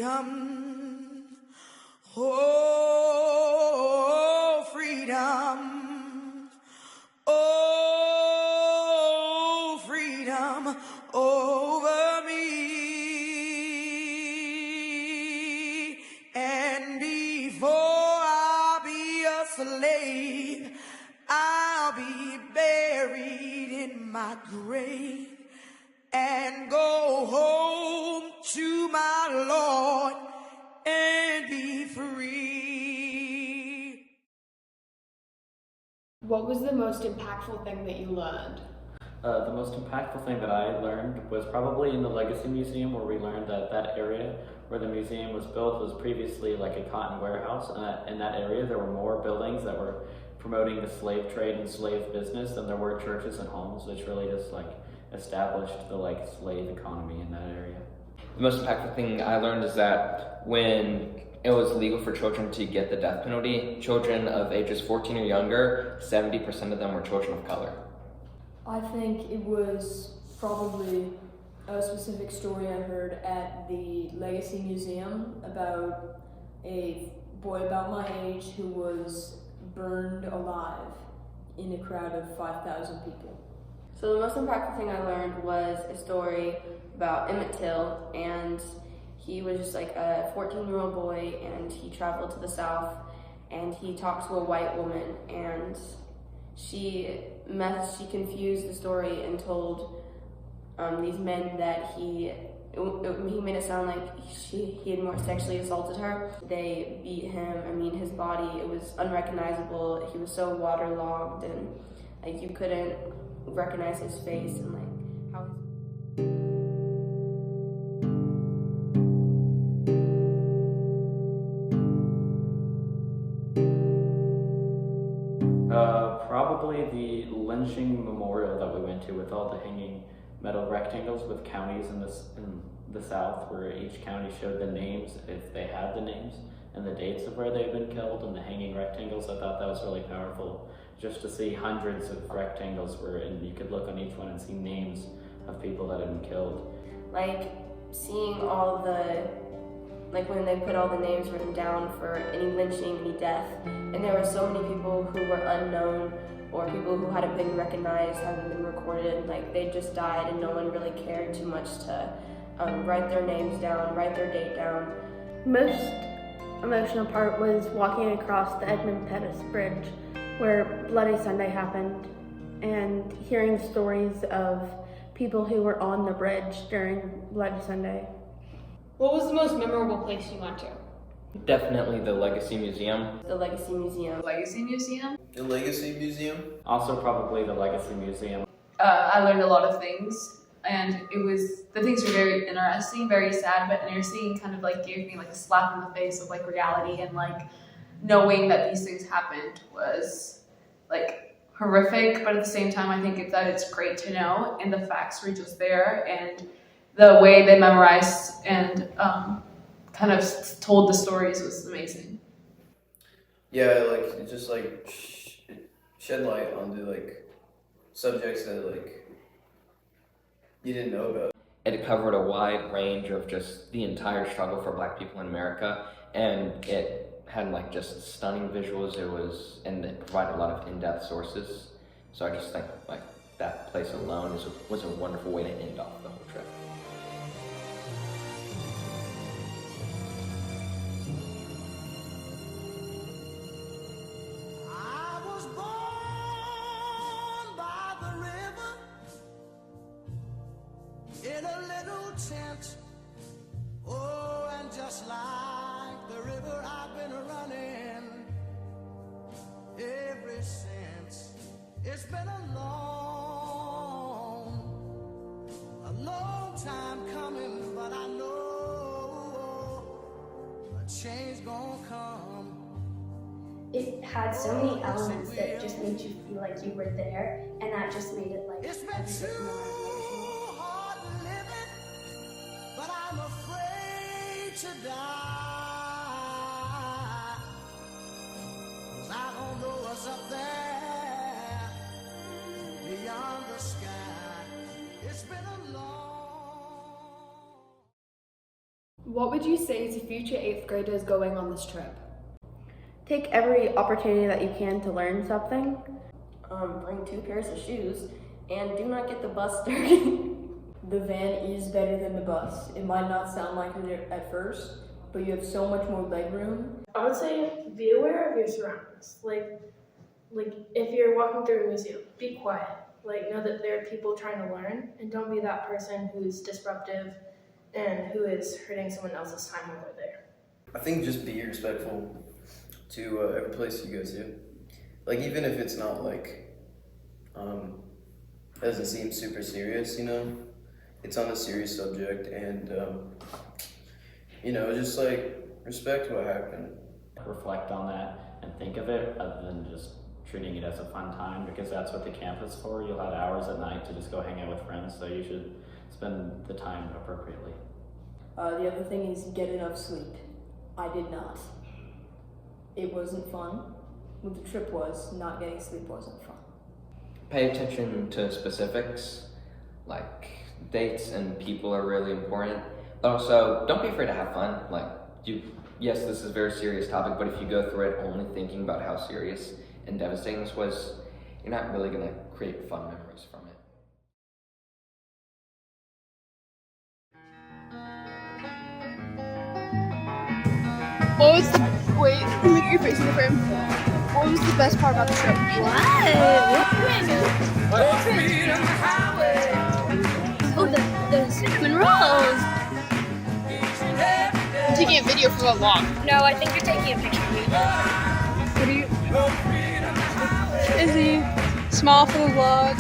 freedom. Oh, freedom. Oh, freedom over me. And before I'll be a slave, I'll be buried in my grave and go home to my Lord and be free. What was the most impactful thing that you learned? The most impactful thing that I learned was probably in the Legacy Museum, where we learned that that area where the museum was built was previously like a cotton warehouse, and that in that area there were more buildings that were promoting the slave trade and slave business than there were churches and homes, which really just like established the like slave economy in that area. The most impactful thing I learned is that when it was legal for children to get the death penalty, children of ages 14 or younger, 70% of them were children of color. I think it was probably a specific story I heard at the Legacy Museum about a boy about my age who was burned alive in a crowd of 5,000 people. So the most impactful thing I learned was a story about Emmett Till, and he was just like a 14-year-old boy, and he traveled to the South, and he talked to a white woman, and she confused the story and told these men that he made it sound like he had more sexually assaulted her. They beat him. I mean, his body, it was unrecognizable. He was so waterlogged, and like you couldn't recognize his face, and like how his Probably the lynching memorial that we went to with all the hanging metal rectangles with counties in the South, where each county showed the names, if they had the names, and the dates of where they've been killed, and the hanging rectangles. I thought that was really powerful, just to see hundreds of rectangles and you could look on each one and see names of people that had been killed. like seeing all the like when they put all the names written down for any lynching, any death, and there were so many people who were unknown or people who hadn't been recognized, hadn't been recorded, like they just died and no one really cared too much to write their names down, write their date down. Most emotional part was walking across the Edmund Pettus Bridge where Bloody Sunday happened and hearing stories of people who were on the bridge during Bloody Sunday. What was the most memorable place you went to? Definitely the Legacy Museum. The Legacy Museum. Legacy Museum. The Legacy Museum. Also probably the Legacy Museum. I learned a lot of things, and the things were very interesting, very sad, but interesting. Kind of like gave me like a slap in the face of like reality, and like knowing that these things happened was like horrific, but at the same time I think it's great to know, and the facts were just there, and the way they memorized and kind of told the stories was amazing. Yeah, like it just like shed light onto like subjects that like you didn't know about. It covered a wide range of just the entire struggle for Black people in America, and it had like just stunning visuals. And it provided a lot of in-depth sources. So I just think like that place alone was a wonderful way to end off the whole trip. I was born by the river in a little tent. Oh, and just like the river, I've been running ever since. It's been a long time coming, but I know a change gonna come. It had so many elements that just made you feel like you were there, and that just made it like It's been too hard living, but I'm afraid to die. 'Cause I don't know what's up there beyond the sky. It's been a long What would you say to future 8th graders going on this trip? Take every opportunity that you can to learn something. Bring 2 pairs of shoes, and do not get the bus dirty. The van is better than the bus. It might not sound like it at first, but you have so much more leg room. I would say be aware of your surroundings. Like if you're walking through a museum, be quiet. Like know that there are people trying to learn, and don't be that person who's disruptive and who is hurting someone else's time while they're there. I think just be respectful to every place you go to. Like even if it's not like, doesn't seem super serious, you know? It's on a serious subject and, you know, just like respect what happened. Reflect on that and think of it other than just treating it as a fun time, because that's what the camp is for. You'll have hours at night to just go hang out with friends, so you should spend the time appropriately. The other thing is get enough sleep. I did not. It wasn't fun. What the trip was, not getting sleep wasn't fun. Pay attention to specifics, like dates and people are really important. But also, don't be afraid to have fun. Yes, this is a very serious topic, but if you go through it only thinking about how serious and devastating this was, you're not really gonna create fun memories from it. What was the wait? Look at your face in the frame. What was the best part about the trip? Oh, the cinnamon rolls. I'm taking a video for the vlog. No, I think you're taking a picture of me. What are you? Izzy, smile for the vlog.